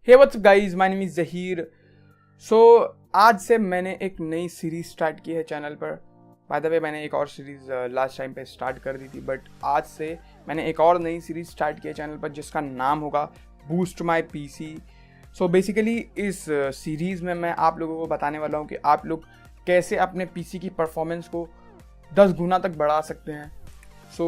Hey what's up guys, my name is Zaheer. So आज से मैंने एक नई सीरीज़ स्टार्ट की है चैनल पर। बाय द वे मैंने एक और सीरीज़ लास्ट टाइम पे स्टार्ट कर दी थी, बट आज से मैंने एक और नई सीरीज़ स्टार्ट की है चैनल पर जिसका नाम होगा boost my PC. So basically इस सीरीज़ में मैं आप लोगों को बताने वाला हूँ कि आप लोग कैसे अपने पीसी की परफॉर्मेंस को 10 गुना तक बढ़ा सकते हैं। सो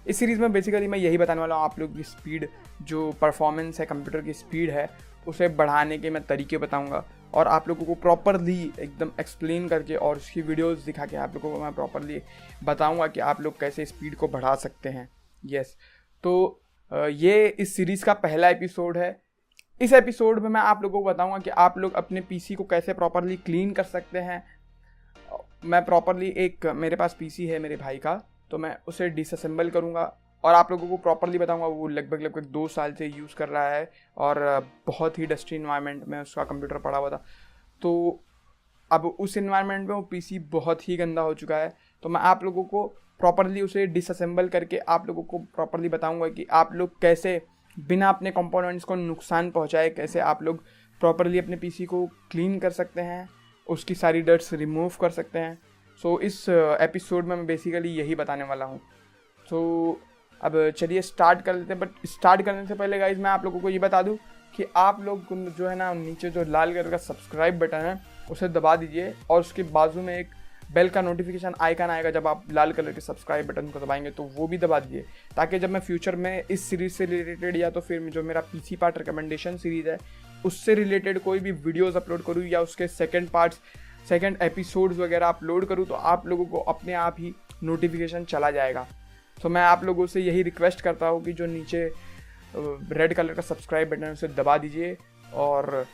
इस सीरीज़ में बेसिकली मैं यही बताने वाला हूँ, आप लोग की स्पीड, जो परफॉर्मेंस है, कंप्यूटर की स्पीड है, उसे बढ़ाने के मैं तरीके बताऊंगा और आप लोगों को प्रॉपरली एकदम एक्सप्लेन करके और उसकी वीडियोस दिखा के आप लोगों को मैं प्रॉपरली बताऊंगा कि आप लोग कैसे स्पीड को बढ़ा सकते हैं। यस, तो ये इस सीरीज़ का पहला एपिसोड है। इस एपिसोड में मैं आप लोगों को बताऊंगा कि आप लोग अपने पीसी को कैसे प्रॉपरली क्लीन कर सकते हैं। मैं प्रॉपरली मेरे पास पीसी है मेरे भाई का, तो मैं उसे डिसअसेंबल करूंगा और आप लोगों को प्रॉपरली बताऊंगा। वो लगभग 2 साल से यूज़ कर रहा है और बहुत ही डस्टी इन्वायरमेंट में उसका कंप्यूटर पड़ा हुआ था। तो अब उस इन्वायरमेंट में वो पीसी बहुत ही गंदा हो चुका है। तो मैं आप लोगों को प्रॉपरली उसे डिसअसेंबल करके आप लोगों को प्रॉपरली बताऊंगा कि आप लोग कैसे बिना अपने कंपोनेंट्स को नुकसान पहुंचाए कैसे आप लोग प्रॉपरली अपने पीसी को क्लीन कर सकते हैं, उसकी सारी डर्ट्स रिमूव कर सकते हैं। सो इस एपिसोड में मैं बेसिकली यही बताने वाला हूँ। सो अब चलिए स्टार्ट कर लेते हैं। बट स्टार्ट करने से पहले गाइज मैं आप लोगों को ये बता दूं कि आप लोग जो है ना, नीचे जो लाल कलर का सब्सक्राइब बटन है उसे दबा दीजिए और उसके बाजू में एक बेल का नोटिफिकेशन आइकन आएगा। जब आप लाल कलर के सब्सक्राइब बटन को दबाएंगे तो वो भी दबा दीजिए, ताकि जब मैं फ्यूचर में इस सीरीज़ से रिलेटेड या तो फिर जो मेरा पीसी पार्ट रिकमेंडेशन सीरीज़ है उससे रिलेटेड कोई भी वीडियोज़ अपलोड करूँ या उसके सेकेंड एपिसोड्स वगैरह अपलोड करूँ तो आप लोगों को अपने आप ही नोटिफिकेशन चला जाएगा। तो मैं आप लोगों से यही रिक्वेस्ट करता हूँ कि जो नीचे रेड कलर का सब्सक्राइब बटन है उसे दबा दीजिए। और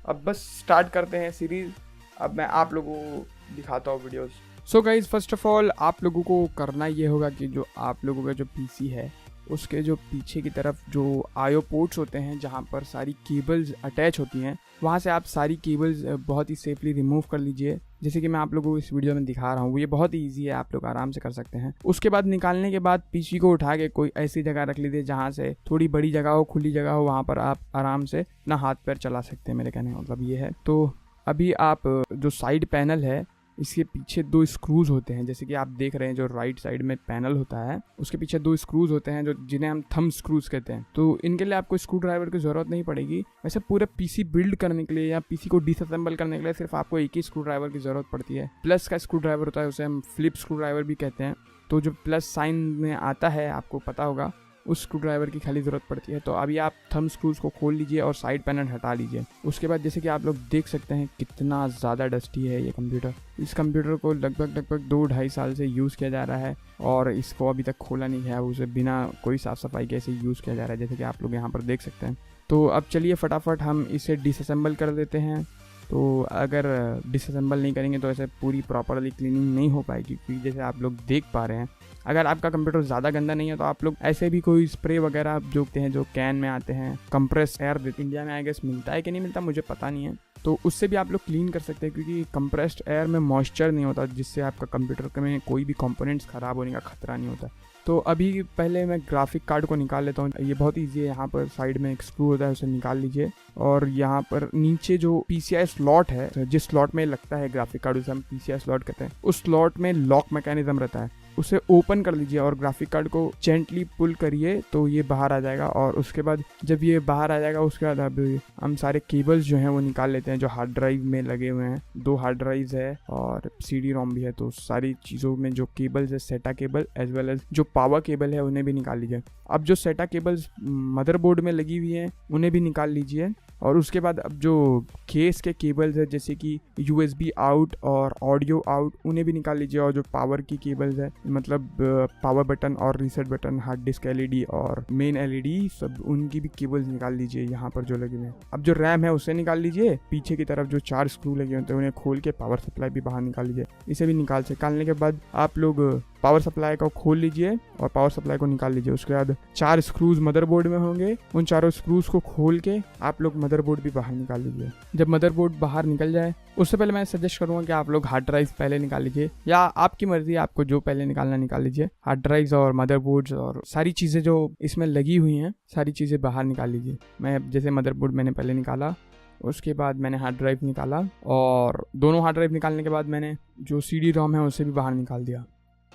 अब बस स्टार्ट करते हैं सीरीज़। अब मैं आप लोगों को दिखाता हूँ videos. So guys, first of all आप लोगों को करना ये होगा कि जो आप लोगों का जो पीसी है उसके जो पीछे की तरफ जो आईओ पोर्ट्स होते हैं जहाँ पर सारी केबल्स अटैच होती हैं, वहाँ से आप सारी केबल्स बहुत ही सेफली रिमूव कर लीजिए। जैसे कि मैं आप लोगों को इस वीडियो में दिखा रहा हूँ, ये बहुत ही ईजी है, आप लोग आराम से कर सकते हैं। उसके बाद निकालने के बाद पीसी को उठा के कोई ऐसी जगह रख लीजिए जहाँ से थोड़ी बड़ी जगह हो, खुली जगह हो, वहाँ पर आप आराम से अपना हाथ पैर चला सकते हैं। मेरे कहने का मतलब ये है। तो अभी आप जो साइड पैनल है इसके पीछे 2 स्क्रूज होते हैं, जैसे कि आप देख रहे हैं जो राइट साइड में पैनल होता है उसके पीछे 2 स्क्रूज होते हैं जो जिन्हें हम थंब स्क्रूज कहते हैं। तो इनके लिए आपको स्क्रू ड्राइवर की ज़रूरत नहीं पड़ेगी। वैसे पूरे पीसी बिल्ड करने के लिए या पीसी को डिसअसेंबल करने के लिए सिर्फ आपको एक ही स्क्रू ड्राइवर की ज़रूरत पड़ती है। प्लस का स्क्रू ड्राइवर होता है, उसे हम फ्लिप स्क्रू ड्राइवर भी कहते हैं। तो जो प्लस साइन में आता है आपको पता होगा, उस स्क्रू ड्राइवर की खाली ज़रूरत पड़ती है। तो अभी आप थंब स्क्रूज को खोल लीजिए और साइड पैनल हटा लीजिए। उसके बाद जैसे कि आप लोग देख सकते हैं कितना ज़्यादा डस्टी है ये कंप्यूटर। इस कंप्यूटर को लगभग 2-2.5 साल से यूज़ किया जा रहा है और इसको अभी तक खोला नहीं गया, उसे बिना कोई साफ़ सफाई के ऐसे यूज़ किया जा रहा है, जैसे कि आप लोग यहाँ पर देख सकते हैं। तो अब चलिए फटाफट हम इसे डिसअसेंबल कर देते हैं। तो अगर डिसअसेंबल नहीं करेंगे तो ऐसे पूरी प्रॉपरली क्लीनिंग नहीं हो पाएगी, क्योंकि जैसे आप लोग देख पा रहे हैं अगर आपका कंप्यूटर ज़्यादा गंदा नहीं है तो आप लोग ऐसे भी कोई स्प्रे वगैरह जोड़ते हैं जो कैन में आते हैं, कंप्रेस एयर इंडिया में आई गेस मिलता है कि नहीं मिलता मुझे पता नहीं है, तो उससे भी आप लोग क्लीन कर सकते हैं, क्योंकि कंप्रेस्ड एयर में मॉइस्चर नहीं होता जिससे आपका कंप्यूटर में कोई भी कंपोनेंट्स ख़राब होने का खतरा नहीं होता। तो अभी पहले मैं ग्राफिक कार्ड को निकाल लेता हूँ। ये बहुत ईजी है, यहाँ पर साइड में एक स्क्रू होता है उसे निकाल लीजिए और यहाँ पर नीचे जो पीसीआई स्लॉट है, जिस स्लॉट में लगता है ग्राफिक कार्ड उसे हम पीसीआई स्लॉट कहते हैं, उस स्लॉट में लॉक मैकेनिज्म रहता है, उसे ओपन कर लीजिए और ग्राफिक कार्ड को जेंटली पुल करिए तो ये बाहर आ जाएगा। और उसके बाद जब ये बाहर आ जाएगा उसके बाद अब हम सारे केबल्स जो हैं वो निकाल लेते हैं जो हार्ड ड्राइव में लगे हुए हैं। 2 हार्ड ड्राइव्स है और CD रोम भी है, तो सारी चीज़ों में जो केबल्स है, सेटा केबल एज वेल एज जो पावर केबल है उन्हें भी निकाल लीजिए। अब जो सेटा केबल्स मदरबोर्ड में लगी हुई हैं उन्हें भी निकाल लीजिए। और उसके बाद अब जो केस के केबल्स है जैसे कि USB आउट और ऑडियो आउट उन्हें भी निकाल लीजिए। और जो पावर की केबल्स है, मतलब पावर बटन और reset button, hard disk LED और मेन LED, सब उनकी भी केबल्स निकाल लीजिए यहाँ पर जो लगे हुए हैं। अब जो रैम है उसे निकाल लीजिए। पीछे की तरफ जो 4 स्क्रू लगे होते हैं उन्हें खोल के पावर सप्लाई भी बाहर निकाल लीजिए। इसे भी निकालने के बाद आप लोग पावर सप्लाई को खोल लीजिए और पावर सप्लाई को निकाल लीजिए। उसके बाद 4 स्क्रूज मदरबोर्ड में होंगे, उन चारों स्क्रूज को खोल के आप लोग मदरबोर्ड भी बाहर निकाल लीजिए। जब मदरबोर्ड बाहर निकल जाए उससे पहले मैं सजेस्ट करूंगा कि आप लोग हार्ड ड्राइव पहले निकाल लीजिए, या आपकी मर्जी, आपको जो पहले निकालना निकाल लीजिए। हार्ड ड्राइव्स और मदरबोर्ड्स और सारी चीज़ें जो इसमें लगी हुई हैं सारी चीज़ें बाहर निकाल लीजिए। मैं जैसे मदरबोर्ड मैंने पहले निकाला, उसके बाद मैंने हार्ड ड्राइव निकाला, और दोनों हार्ड ड्राइव निकालने के बाद मैंने जो CD ROM है उसे भी बाहर निकाल दिया।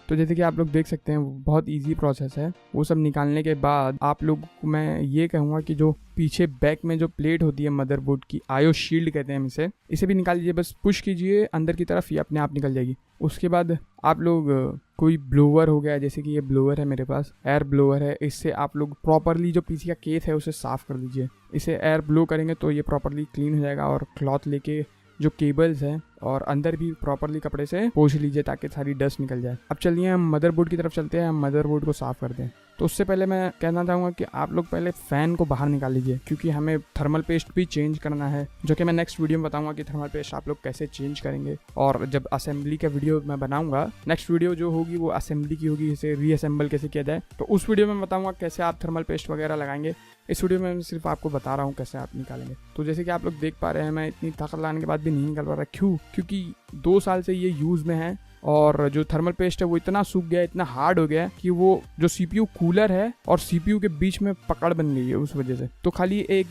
तो जैसे कि आप लोग देख सकते हैं बहुत इजी प्रोसेस है। वो सब निकालने के बाद आप लोग को मैं ये कहूँगा कि जो पीछे बैक में जो प्लेट होती है मदरबोर्ड की, आयो शील्ड कहते हैं हम इसे भी निकाल लीजिए। बस पुश कीजिए अंदर की तरफ, ये अपने आप निकल जाएगी। उसके बाद आप लोग कोई ब्लोअर हो गया, जैसे कि ये ब्लोअर है मेरे पास, एयर ब्लोअर है, इससे आप लोग प्रॉपरली जो पीछे का केस है उसे साफ़ कर लीजिए। इसे एयर ब्लो करेंगे तो ये प्रॉपरली क्लीन हो जाएगा। और क्लॉथ लेके जो केबल्स हैं और अंदर भी प्रॉपरली कपड़े से पोंछ लीजिए ताकि सारी डस्ट निकल जाए। अब चलिए हम मदरबोर्ड की तरफ चलते हैं, हम मदरबोर्ड को साफ़ करते हैं। तो उससे पहले मैं कहना चाहूँगा कि आप लोग पहले फ़ैन को बाहर निकाल लीजिए, क्योंकि हमें थर्मल पेस्ट भी चेंज करना है, जो कि मैं नेक्स्ट वीडियो में बताऊँगा कि थर्मल पेस्ट आप लोग कैसे चेंज करेंगे। और जब असेंबली का वीडियो मैं बनाऊँगा, नेक्स्ट वीडियो जो होगी वो असेंबली की होगी, इसे रीअसेंबल कैसे किया जाए, तो उस वीडियो में बताऊँगा कैसे आप थर्मल पेस्ट वगैरह लगाएंगे। इस वीडियो में मैं सिर्फ आपको बता रहा हूँ कैसे आप निकालेंगे। तो जैसे कि आप लोग देख पा रहे हैं, मैं इतनी ताकत लगाने के बाद भी नहीं निकल पा रहा। क्यों? क्योंकि 2 साल से ये यूज़ में है और जो थर्मल पेस्ट है वो इतना सूख गया, इतना हार्ड हो गया कि वो जो CPU कूलर है और CPU के बीच में पकड़ बन गई है उस वजह से। तो खाली एक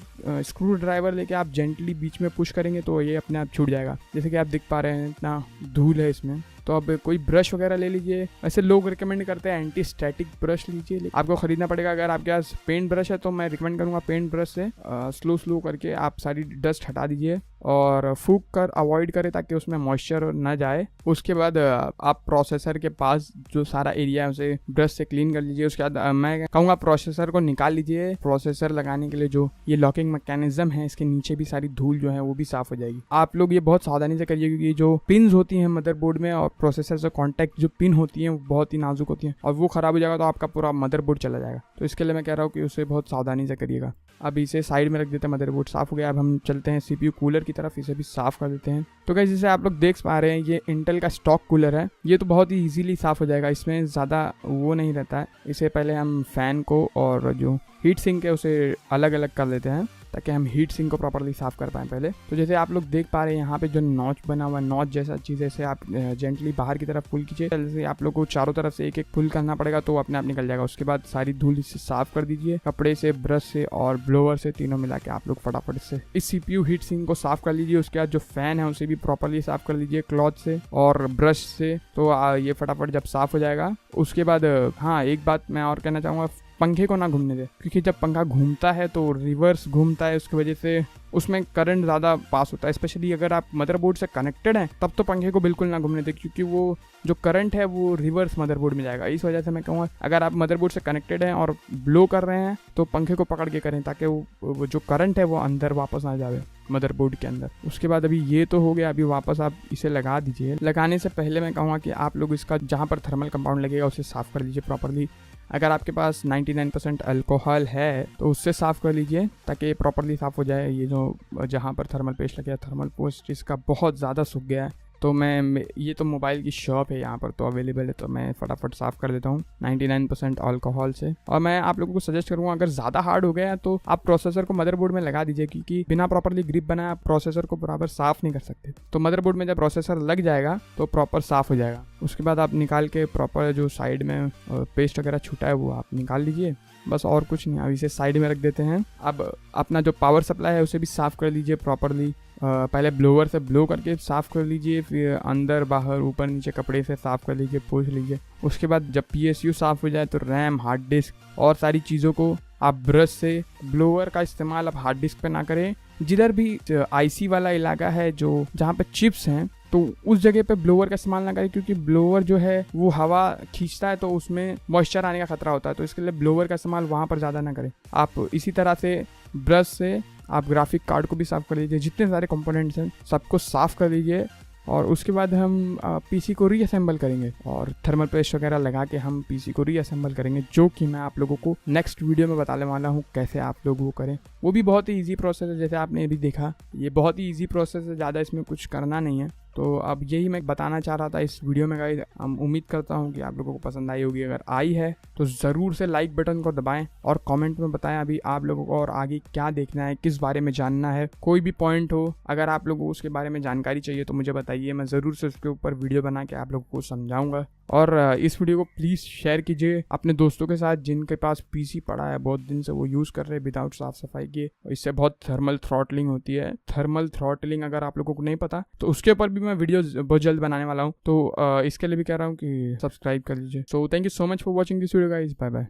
स्क्रू ड्राइवर लेके आप जेंटली बीच में पुश करेंगे तो ये अपने आप छूट जाएगा। जैसे कि आप देख पा रहे हैं इतना धूल है इसमें। तो अब कोई ब्रश वगैरह ले लीजिए। वैसे लोग रिकमेंड करते हैं एंटी स्टैटिक ब्रश लीजिए, लेकिन आपको खरीदना पड़ेगा। अगर आपके पास पेंट ब्रश है तो मैं रिकमेंड करूँगा पेंट ब्रश से स्लो करके आप सारी डस्ट हटा दीजिए और फूंक कर अवॉइड करें ताकि उसमें मॉइस्चर ना जाए। उसके बाद आप प्रोसेसर के पास जो सारा एरिया है उसे ब्रश से क्लीन कर लीजिए। उसके बाद मैं कहूँगा प्रोसेसर को निकाल लीजिए। प्रोसेसर लगाने के लिए जो ये लॉकिंग मैकेनिज्म है, इसके नीचे भी सारी धूल जो है वो भी साफ हो जाएगी। आप लोग ये बहुत सावधानी से करिए, क्योंकि जो पिन्स होती हैं मदरबोर्ड में और प्रोसेसर से कॉन्टैक्ट जो पिन होती हैं वो बहुत ही नाजुक होती हैं, और वो खराब हो जाएगा तो आपका पूरा मदरबोर्ड चला जाएगा। तो इसके लिए मैं कह रहा हूँ कि उसे बहुत सावधानी से करिएगा। अब इसे साइड में रख देते हैं, मदरबोर्ड साफ हो गया। अब हम चलते हैं CPU कूलर की तरफ, इसे भी साफ कर देते हैं। तो गाइस जैसे आप लोग देख पा रहे हैं ये इंटेल का स्टॉक कूलर है, ये तो बहुत ही इजीली साफ हो जाएगा, इसमें ज़्यादा वो नहीं रहता है। इसे पहले हम फैन को और जो हीट सिंक है उसे अलग अलग कर लेते हैं ताकि हम हीट सिंक को प्रॉपर्ली साफ कर पाएँ पहले। तो जैसे आप लोग देख पा रहे हैं यहाँ पे जो नॉच बना हुआ है, नॉच जैसा चीज़ है, इसे आप जेंटली बाहर की तरफ पुल कीजिए। जैसे आप लोग को चारों तरफ से एक एक पुल करना पड़ेगा तो अपने आप निकल जाएगा। उसके बाद सारी धूल इससे साफ कर दीजिए, कपड़े से, ब्रश से और ब्लोअर से, तीनों मिला के आप लोग फटाफट से इस CPU हीट सिंक को साफ कर लीजिए। उसके बाद जो फैन है उसे भी प्रॉपर्ली साफ कर लीजिए क्लॉथ से और ब्रश से। तो ये फटाफट जब साफ हो जाएगा उसके बाद हाँ एक बात मैं और कहना चाहूँगा, पंखे को ना घूमने दे, क्योंकि जब पंखा घूमता है तो रिवर्स घूमता है, उसकी वजह से उसमें करंट ज़्यादा पास होता है। स्पेशली अगर आप मदरबोर्ड से कनेक्टेड हैं तब तो पंखे को बिल्कुल ना घूमने दें, क्योंकि वो जो करंट है वो रिवर्स मदरबोर्ड में जाएगा। इस वजह से मैं कहूँगा अगर आप मदरबोर्ड से कनेक्टेड हैं और ब्लो कर रहे हैं तो पंखे को पकड़ के करें ताकि वो जो करंट है वो अंदर वापस ना जाए मदरबोर्ड के अंदर। उसके बाद अभी ये तो हो गया, अभी वापस आप इसे लगा दीजिए। लगाने से पहले मैं कहूँगा कि आप लोग इसका जहाँ पर थर्मल कंपाउंड लगेगा उसे साफ़ कर लीजिए प्रॉपर्ली। अगर आपके पास 99% अल्कोहल है तो उससे साफ़ कर लीजिए ताकि ये प्रॉपर्ली साफ़ हो जाए। ये जो जहाँ पर थर्मल पेस्ट लगे, थर्मल पेस्ट इसका बहुत ज़्यादा सूख गया है। तो मैं ये तो मोबाइल की शॉप है यहाँ पर तो अवेलेबल है, तो मैं फटाफट साफ़ कर देता हूँ 99% अल्कोहल से। और मैं आप लोगों को सजेस्ट करूँगा अगर ज़्यादा हार्ड हो गया है तो आप प्रोसेसर को मदरबोर्ड में लगा दीजिए, क्योंकि बिना प्रॉपरली ग्रिप बनाए आप प्रोसेसर को बराबर साफ़ नहीं कर सकते। तो मदरबोर्ड में जब प्रोसेसर लग जाएगा तो प्रॉपर साफ़ हो जाएगा। उसके बाद आप निकाल के प्रॉपर जो साइड में पेस्ट वगैरह छूटा है वो आप निकाल लीजिए, बस और कुछ नहीं। अब इसे साइड में रख देते हैं। अब अपना जो पावर सप्लाई है उसे भी साफ़ कर लीजिए प्रॉपरली। पहले ब्लोअर से ब्लो करके साफ़ कर लीजिए, फिर अंदर बाहर ऊपर नीचे कपड़े से साफ़ कर लीजिए, पोंछ लीजिए। उसके बाद जब PSU साफ़ हो जाए तो रैम, हार्ड डिस्क और सारी चीज़ों को आप ब्रश से, ब्लोअर का इस्तेमाल आप हार्ड डिस्क पे ना करें। जिधर भी IC वाला इलाका है जो जहाँ पे चिप्स हैं तो उस जगह पे ब्लोअर का इस्तेमाल ना करें, क्योंकि ब्लोअर जो है वो हवा खींचता है तो उसमें मॉइस्चर आने का खतरा होता है। तो इसके लिए ब्लोअर का इस्तेमाल वहाँ पर ज़्यादा ना करें। आप इसी तरह से ब्रश से आप ग्राफिक कार्ड को भी साफ़ कर लीजिए, जितने सारे कंपोनेंट्स हैं सबको साफ़ कर लीजिए। और उसके बाद हम PC को रीअसेंबल करेंगे और थर्मल पेस्ट वगैरह लगा के हम PC को रीअसेंबल करेंगे, जो कि मैं आप लोगों को नेक्स्ट वीडियो में बताने वाला हूँ कैसे आप लोग वो करें। वो भी बहुत ही ईजी प्रोसेस है, जैसे आपने अभी देखा ये बहुत ही ईजी प्रोसेस है, ज़्यादा इसमें कुछ करना नहीं है। तो अब यही मैं बताना चाह रहा था इस वीडियो में गाइस। हम उम्मीद करता हूँ कि आप लोगों को पसंद आई होगी। अगर आई है तो ज़रूर से लाइक बटन को दबाएं और कमेंट में बताएं अभी आप लोगों को और आगे क्या देखना है, किस बारे में जानना है। कोई भी पॉइंट हो अगर आप लोगों को उसके बारे में जानकारी चाहिए तो मुझे बताइए, मैं ज़रूर से उसके ऊपर वीडियो बना के आप लोगों को समझाऊंगा। और इस वीडियो को प्लीज़ शेयर कीजिए अपने दोस्तों के साथ जिनके पास पीसी पड़ा है, बहुत दिन से वो यूज़ कर रहे हैं विदाउट साफ सफाई किए। इससे बहुत थर्मल थ्रॉटलिंग होती है। थर्मल थ्रॉटलिंग अगर आप लोगों को नहीं पता तो उसके ऊपर भी मैं वीडियो बहुत जल्द बनाने वाला हूँ। तो इसके लिए भी कह रहा हूँ कि सब्सक्राइब कर लीजिए। So thank you so much for watching this video guys, bye bye.